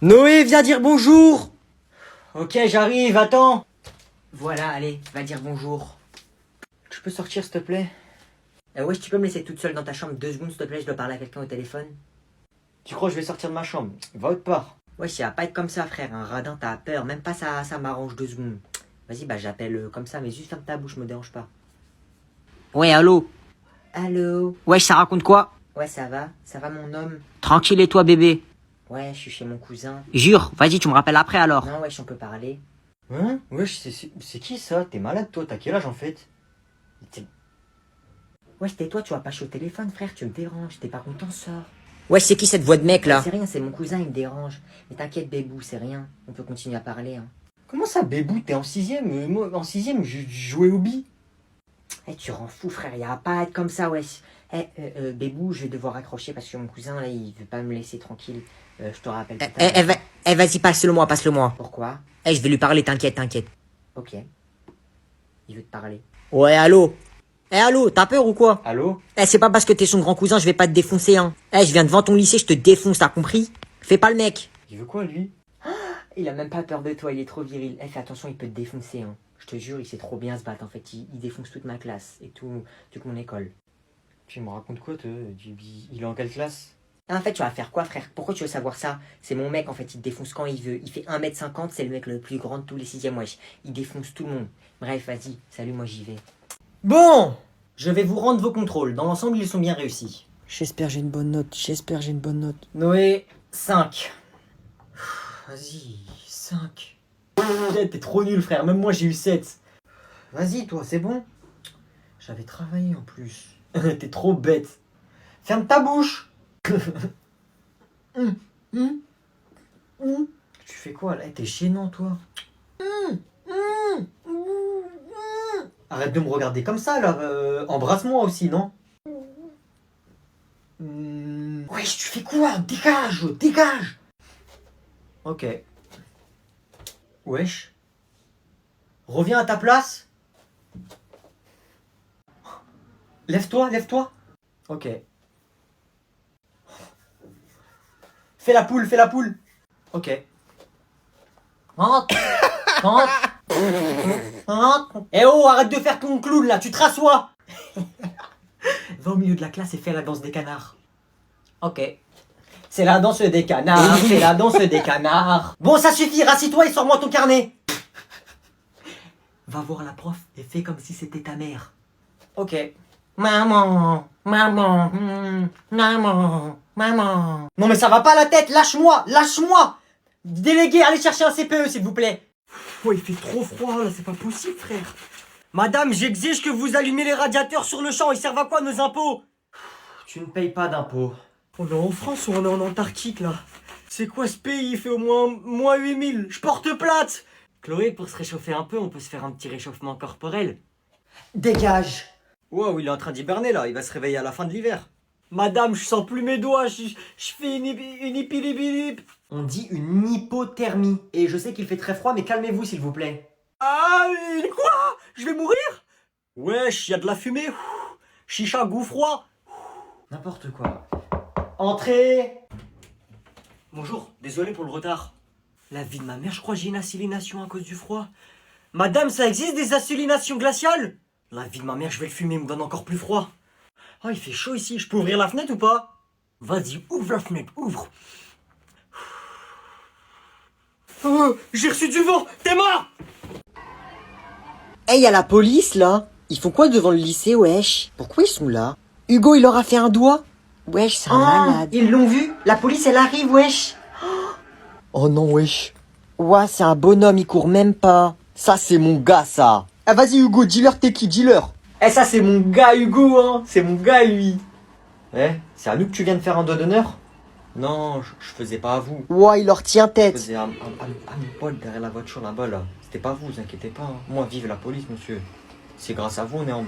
Noé, viens dire bonjour. Ok, j'arrive, attends. Voilà, allez, va dire bonjour. Tu peux sortir, s'il te plaît? Wesh, tu peux me laisser toute seule dans ta chambre 2 secondes, s'il te plaît, je dois parler à quelqu'un au téléphone. Tu crois que je vais sortir de ma chambre? Va autre part. Wesh, ça va pas être comme ça, frère, un radin, t'as peur, même pas ça m'arrange 2 secondes. Vas-y, bah j'appelle comme ça, mais juste ferme ta bouche, me dérange pas. Ouais, allô? Allô? Wesh, ça raconte quoi? Ouais, ça va mon homme? Tranquille et toi, bébé? Ouais, je suis chez mon cousin. Jure, vas-y, tu me rappelles après alors. Non, wesh, on peut parler. Hein? Wesh, c'est qui ça? T'es malade toi? T'as quel âge en fait? Wesh, tais-toi, tu vas pas chez au téléphone, frère, tu me déranges, t'es pas content, sors. Wesh, c'est qui cette voix de mec là? C'est rien, c'est mon cousin, il me dérange. Mais t'inquiète, bébou, c'est rien, on peut continuer à parler, hein. Comment ça, bébou? T'es en sixième? Moi, en sixième, je jouais au bi. Eh, tu rends fou, frère, y a pas à être comme ça, wesh. Bébou, je vais devoir raccrocher parce que mon cousin, là, il veut pas me laisser tranquille. Je te rappelle tout à l'heure. Vas-y, passe-le-moi. Pourquoi? Je vais lui parler, t'inquiète. Ok. Il veut te parler. Ouais, allô? Allô, t'as peur ou quoi? Allô? C'est pas parce que t'es son grand cousin, je vais pas te défoncer, hein. Je viens devant ton lycée, je te défonce, t'as compris? Fais pas le mec. Il veut quoi lui? Il a même pas peur de toi, il est trop viril. Fais attention, il peut te défoncer, hein. Je te jure, il sait trop bien se battre, en fait. Il défonce toute ma classe et toute mon école. Tu me racontes quoi toi? Il est en quelle classe? En fait, tu vas faire quoi, frère? Pourquoi tu veux savoir ça? C'est mon mec, en fait, il te défonce quand il veut. Il fait 1m50, c'est le mec le plus grand de tous les 6e, wesh. Il défonce tout le monde. Bref, vas-y, salut, moi j'y vais. Bon! Je vais vous rendre vos contrôles. Dans l'ensemble, ils sont bien réussis. J'espère j'ai une bonne note. Noé, 5. Vas-y, 5. T'es trop nul, frère. Même moi, j'ai eu 7. Vas-y, toi, c'est bon? J'avais travaillé en plus. T'es trop bête. Ferme ta bouche. Tu fais quoi là? T'es gênant, toi. Arrête de me regarder comme ça, là. Embrasse-moi aussi, non? Wesh, tu fais quoi? Dégage. Ok. Wesh. Reviens à ta place. Lève-toi. Ok. Fais la poule. Ok. Rentre. Eh oh, arrête de faire ton clown là, tu te rassois. Va au milieu de la classe et fais la danse des canards. Ok. C'est la danse des canards. Bon, ça suffit, rassis-toi et sors-moi ton carnet. Va voir la prof et fais comme si c'était ta mère. Ok. Maman. Non mais ça va pas la tête, lâche-moi. Délégué, allez chercher un CPE s'il vous plaît. Oh, il fait trop froid là, c'est pas possible frère. Madame, j'exige que vous allumez les radiateurs sur le champ, ils servent à quoi nos impôts? Tu ne payes pas d'impôts. On est en France ou on est en Antarctique là? C'est quoi ce pays? Il fait au moins 8000. Je porte plainte. Chloé, pour se réchauffer un peu, on peut se faire un petit réchauffement corporel. Dégage. Wow, il est en train d'hiberner là, il va se réveiller à la fin de l'hiver. Madame, je sens plus mes doigts, je fais une hypilibilip. On dit une hypothermie. Et je sais qu'il fait très froid, mais calmez-vous s'il vous plaît. Ah, quoi? Je vais mourir? Wesh, y a de la fumée. Chicha, goût froid. N'importe quoi. Entrez. Bonjour, désolé pour le retard. La vie de ma mère, je crois que j'ai une acélération à cause du froid. Madame, ça existe des acélérations glaciales? La vie de ma mère, je vais le fumer, il me donne encore plus froid. Oh, il fait chaud ici, je peux ouvrir la fenêtre ou pas? Vas-y, ouvre la fenêtre, ouvre. Oh, j'ai reçu du vent, t'es mort! Y a la police là. Ils font quoi devant le lycée, wesh? Pourquoi ils sont là? Hugo, il leur a fait un doigt? Wesh, c'est un malade. Ils l'ont vu? La police, elle arrive, wesh. Oh non, wesh. Ouais, c'est un bonhomme, il court même pas. Ça, c'est mon gars, ça. Ah, vas-y, Hugo, dis-leur t'es qui, dis-leur. Eh, ça c'est mon gars Hugo, hein. C'est mon gars lui. Eh, c'est à nous que tu viens de faire un doigt d'honneur? Non, je faisais pas à vous. Ouais, il leur tient Je tête. faisais à mon pote derrière la voiture là-bas là. C'était pas vous, vous inquiétez pas. Hein. Moi, vive la police, monsieur. C'est grâce à vous, on est en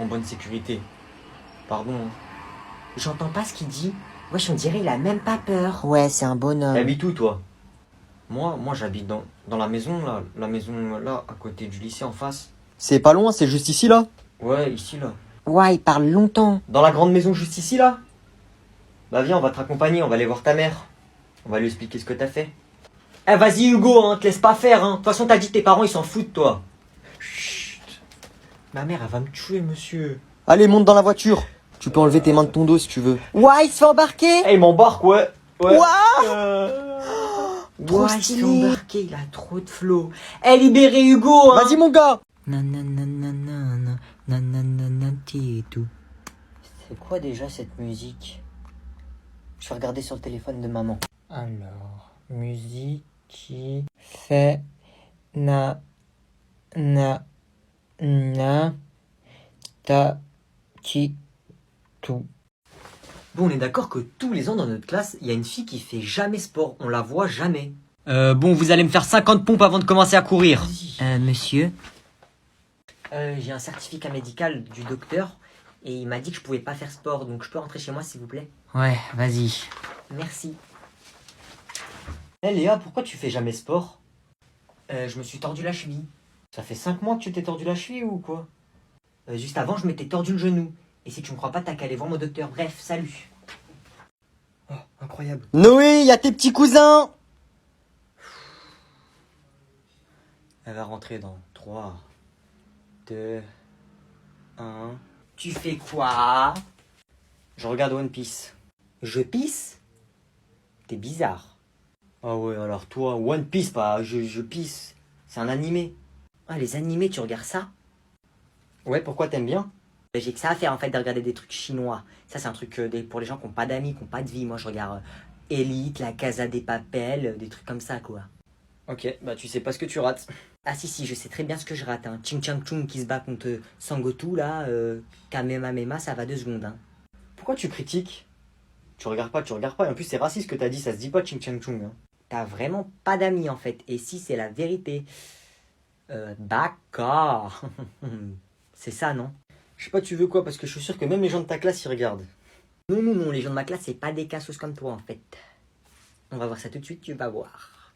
bonne sécurité. Pardon. Hein. J'entends pas ce qu'il dit. Wesh, on dirait il a même pas peur. Ouais, c'est un bonhomme. T'habites où, toi? Moi j'habite dans la maison là. La maison là, à côté du lycée en face. C'est pas loin, c'est juste ici, là. Ouais, ici là. Ouais, il parle longtemps. Dans la grande maison juste ici là? Bah viens, on va te raccompagner, on va aller voir ta mère. On va lui expliquer ce que t'as fait. Eh vas-y Hugo, hein, te laisse pas faire, hein. De toute façon t'as dit que tes parents ils s'en foutent de toi. Chut. Ma mère elle va me tuer monsieur. Allez, monte dans la voiture. Tu peux enlever tes mains de ton dos si tu veux. Ouah, il se fait embarquer. Eh il m'embarque ouais. Ouah. Trop Ouais, il s'est stylé. embarqué, il a trop de flow. Eh, libérez Hugo, hein. Vas-y mon gars. C'est quoi déjà cette musique? Je vais regarder sur le téléphone de maman. Alors, musique qui fait na ta ti tout. Bon, on est d'accord que tous les ans dans notre classe, il y a une fille qui fait jamais sport. On la voit jamais. Bon, vous allez me faire 50 pompes avant de commencer à courir. Monsieur? J'ai un certificat médical du docteur et il m'a dit que je pouvais pas faire sport, donc je peux rentrer chez moi s'il vous plaît? Ouais, vas-y. Merci. Eh Léa, pourquoi tu fais jamais sport? Je me suis tordu la cheville. Ça fait 5 mois que tu t'es tordu la cheville ou quoi? Juste avant, je m'étais tordu le genou. Et si tu me crois pas, t'as qu'à aller voir mon docteur. Bref, salut. Oh, incroyable. Noé, y a tes petits cousins. Elle va rentrer dans 3, 2, 1. Tu fais quoi? Je regarde One Piece. Je pisse? T'es bizarre. Ah ouais, alors toi, One Piece, pas je pisse. C'est un animé. Ah, les animés, tu regardes ça? Ouais, pourquoi t'aimes bien? J'ai que ça à faire en fait de regarder des trucs chinois. Ça, c'est un truc pour les gens qui n'ont pas d'amis, qui n'ont pas de vie. Moi, je regarde Elite, La Casa des Papel, des trucs comme ça, quoi. Ok, bah tu sais pas ce que tu rates. Ah si, je sais très bien ce que je rate. Hein. Ching Chang Chung qui se bat contre Sangoku, là, Kamehameha, ça va 2 secondes. Hein. Pourquoi tu critiques? Tu regardes pas. Et en plus, c'est raciste ce que t'as dit, ça se dit pas Ching Chang Chung. Hein. T'as vraiment pas d'amis, en fait. Et si, c'est la vérité. D'accord. C'est ça, non? Je sais pas, tu veux quoi? Parce que je suis sûr que même les gens de ta classe ils regardent. Non, les gens de ma classe, c'est pas des cassos comme toi, en fait. On va voir ça tout de suite, tu vas voir.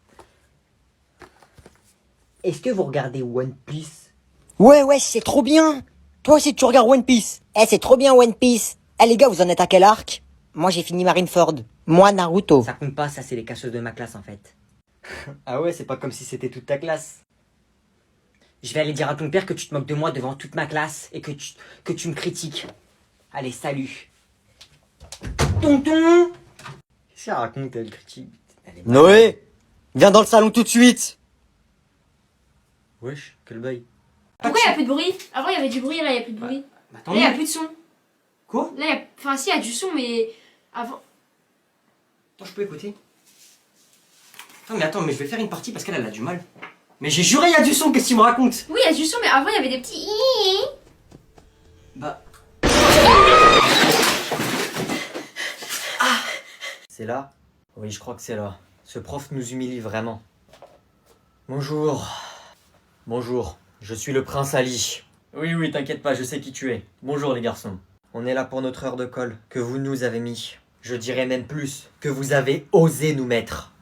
Est-ce que vous regardez One Piece? Ouais, c'est trop bien. Toi aussi tu regardes One Piece. Eh, c'est trop bien One Piece. Eh les gars, vous en êtes à quel arc? Moi j'ai fini Marineford. Moi Naruto. Ça compte pas, ça, c'est les cassos de ma classe, en fait. Ah ouais, c'est pas comme si c'était toute ta classe. Je vais aller dire à ton père que tu te moques de moi devant toute ma classe et que tu me critiques. Allez, salut. Tonton! Qu'est-ce qu'elle raconte, elle critique? Noé, viens dans le salon tout de suite. Wesh, quel bail. Pourquoi il n'y a plus de bruit? Avant il y avait du bruit, là il n'y a plus de bruit. Bah, Là il n'y a plus de son. Quoi? Là, enfin si, il y a du son, mais avant... Attends, je peux écouter? Attends, mais je vais faire une partie parce qu'elle a du mal. Mais j'ai juré, il y a du son, qu'est-ce que tu me racontes? Oui, il y a du son, mais avant il y avait des petits... Bah. C'est là? Oui, je crois que c'est là. Ce prof nous humilie vraiment. Bonjour. Bonjour, je suis le prince Ali. Oui, t'inquiète pas, je sais qui tu es. Bonjour les garçons. On est là pour notre heure de colle, que vous nous avez mis. Je dirais même plus, que vous avez osé nous mettre.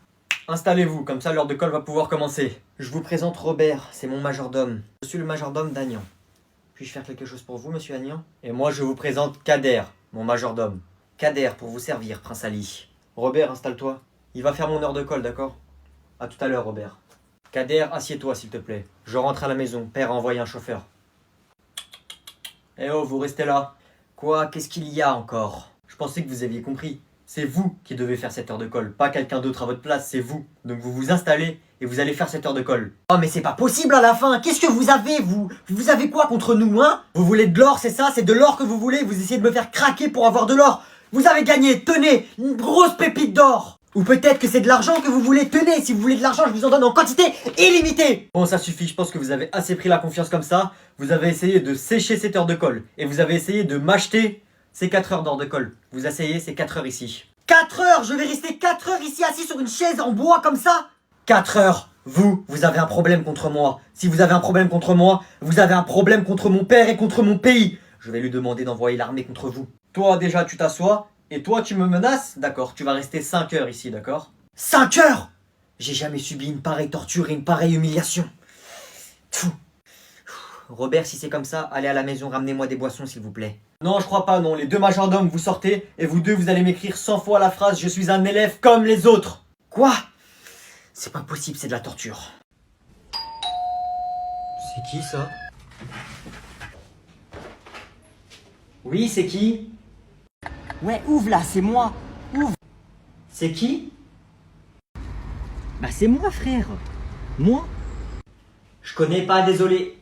Installez-vous, comme ça l'heure de colle va pouvoir commencer. Je vous présente Robert, c'est mon majordome. Je suis le majordome d'Agnan. Puis-je faire quelque chose pour vous, monsieur Agnan? Et moi, je vous présente Kader, mon majordome. Kader, pour vous servir, prince Ali. Robert, installe-toi. Il va faire mon heure de colle, d'accord? À tout à l'heure, Robert. Kader, assieds-toi, s'il te plaît. Je rentre à la maison. Père a envoyé un chauffeur. Eh oh, vous restez là. Quoi? Qu'est-ce qu'il y a encore? Je pensais que vous aviez compris. C'est vous qui devez faire cette heure de colle, pas quelqu'un d'autre à votre place, c'est vous. Donc vous vous installez et vous allez faire cette heure de colle. Oh mais c'est pas possible à la fin. Qu'est-ce que vous avez, vous? Vous avez quoi contre nous, hein? Vous voulez de l'or, c'est ça? C'est de l'or que vous voulez? Vous essayez de me faire craquer pour avoir de l'or. Vous avez gagné, tenez, une grosse pépite d'or. Ou peut-être que c'est de l'argent que vous voulez, tenez. Si vous voulez de l'argent, je vous en donne en quantité illimitée. Bon, ça suffit, je pense que vous avez assez pris la confiance comme ça. Vous avez essayé de sécher cette heure de colle. Et vous avez essayé de m'acheter ces 4 heures d'heure de colle. Vous essayez ces 4 heures ici. 4 heures? Je vais rester 4 heures ici assis sur une chaise en bois comme ça? 4 heures. Vous avez un problème contre moi. Si vous avez un problème contre moi, vous avez un problème contre mon père et contre mon pays. Je vais lui demander d'envoyer l'armée contre vous. Toi, déjà, tu t'assois. Et toi, tu me menaces? D'accord, tu vas rester 5 heures ici, d'accord? 5 heures? J'ai jamais subi une pareille torture et une pareille humiliation. Tfou. Robert, si c'est comme ça, allez à la maison, ramenez-moi des boissons, s'il vous plaît. Non, je crois pas, non. Les deux majordomes, vous sortez, et vous deux, vous allez m'écrire 100 fois la phrase « Je suis un élève comme les autres ». Quoi? C'est pas possible, c'est de la torture. C'est qui ça? Oui, c'est qui? Ouais, ouvre là, c'est moi. Ouvre. C'est qui? Bah c'est moi, frère. Moi. Je connais pas, désolé.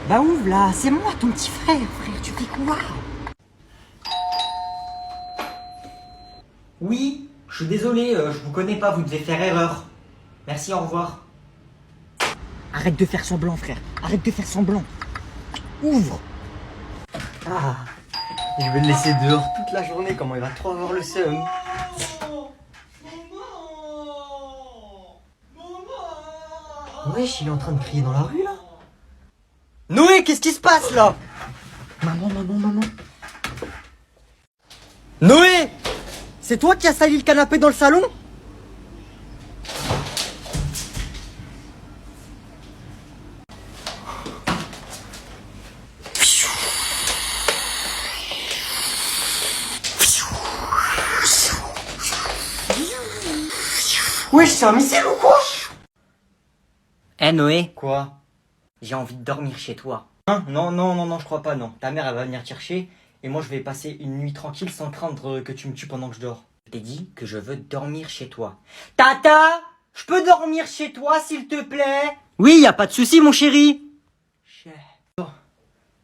Bah ouvre là, c'est moi, ton petit frère. Frère, tu fais quoi? Oui, je suis désolé, je vous connais pas, vous devez faire erreur. Merci, au revoir. Arrête de faire semblant, frère. Arrête de faire semblant. Ouvre. Ah, je vais le laisser dehors toute la journée, comment il va trop avoir le seum. Wesh, il est en train de crier dans la rue là. Noé, qu'est-ce qui se passe là? Maman. Noé, c'est toi qui as sali le canapé dans le salon? Wesh, c'est un missile ou quoi? Eh Noé, Quoi? j'ai envie de dormir chez toi. Hein? Non, je crois pas, non. Ta mère, elle va venir te chercher, et moi, je vais passer une nuit tranquille sans craindre que tu me tues pendant que je dors. Je t'ai dit que je veux dormir chez toi. Tata, je peux dormir chez toi s'il te plaît? Oui, y a pas de souci, mon chéri.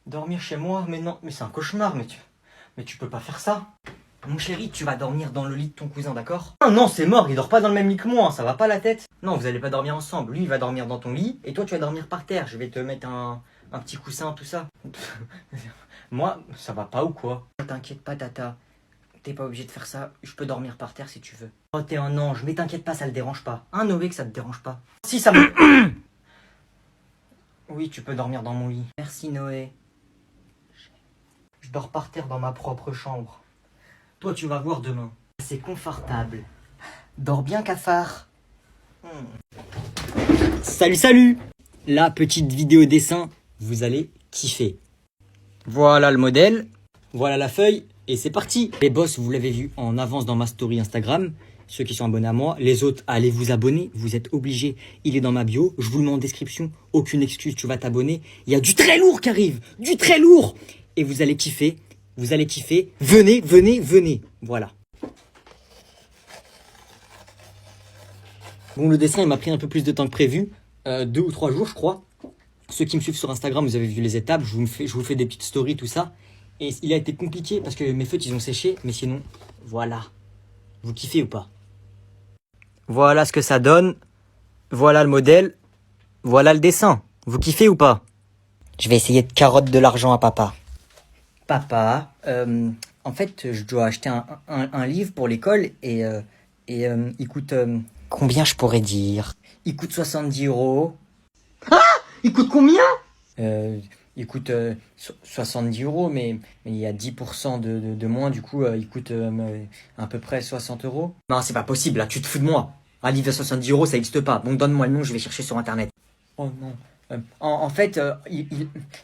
Dormir chez moi? Mais non, mais c'est un cauchemar, mais tu peux pas faire ça. Mon chéri, tu vas dormir dans le lit de ton cousin, d'accord? Ah non, c'est mort, il dort pas dans le même lit que moi, hein, ça va pas la tête. Non, vous allez pas dormir ensemble. Lui, il va dormir dans ton lit, et toi, tu vas dormir par terre. Je vais te mettre un petit coussin, tout ça. Moi, ça va pas ou quoi? T'inquiète pas, Tata. T'es pas obligé de faire ça. Je peux dormir par terre si tu veux. Oh, t'es un ange, mais t'inquiète pas, ça le dérange pas. Hein, Noé, que ça te dérange pas? Si, ça me... Oui, tu peux dormir dans mon lit. Merci, Noé. Je dors par terre dans ma propre chambre. Toi, tu vas voir demain. C'est confortable. Dors bien, cafard. Salut. La petite vidéo dessin, vous allez kiffer. Voilà le modèle, voilà la feuille, et c'est parti. Les boss, vous l'avez vu en avance dans ma story Instagram. Ceux qui sont abonnés à moi, les autres, allez vous abonner, vous êtes obligés. Il est dans ma bio, je vous le mets en description. Aucune excuse, tu vas t'abonner. Il y a du très lourd qui arrive, du très lourd. Et vous allez kiffer, Venez. Voilà. Bon, le dessin, il m'a pris un peu plus de temps que prévu. 2 ou 3 jours, je crois. Ceux qui me suivent sur Instagram, vous avez vu les étapes. Je vous fais des petites stories, tout ça. Et il a été compliqué parce que mes feutres, ils ont séché. Mais sinon, voilà. Vous kiffez ou pas? Voilà ce que ça donne. Voilà le modèle. Voilà le dessin. Vous kiffez ou pas? Je vais essayer de carotte de l'argent à papa. Papa, en fait, je dois acheter un livre pour l'école et il coûte... Combien je pourrais dire? il coûte 70 €. Il coûte combien? Il coûte 70 €, mais il y a 10% de moins, du coup, il coûte à peu près 60 €. Non, c'est pas possible, là. Tu te fous de moi. Un livre à 70 €, ça n'existe pas. Bon, donne-moi le nom, je vais chercher sur Internet. Oh non. En fait,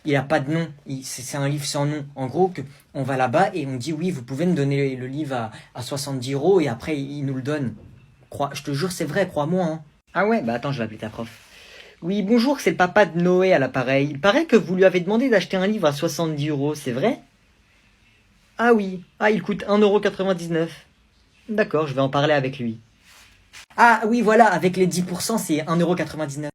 il a pas de nom. C'est un livre sans nom. En gros, on va là-bas et on dit oui, vous pouvez me donner le livre à 70 € et après, il nous le donne. Je te jure, c'est vrai, crois-moi. Hein. Ah ouais, bah attends, je vais appeler ta prof. Oui, bonjour, c'est le papa de Noé à l'appareil. Il paraît que vous lui avez demandé d'acheter un livre à 70 €, c'est vrai? Ah oui, il coûte 1,99 €. D'accord, je vais en parler avec lui. Ah oui, voilà, avec les 10%, c'est 1,99 €.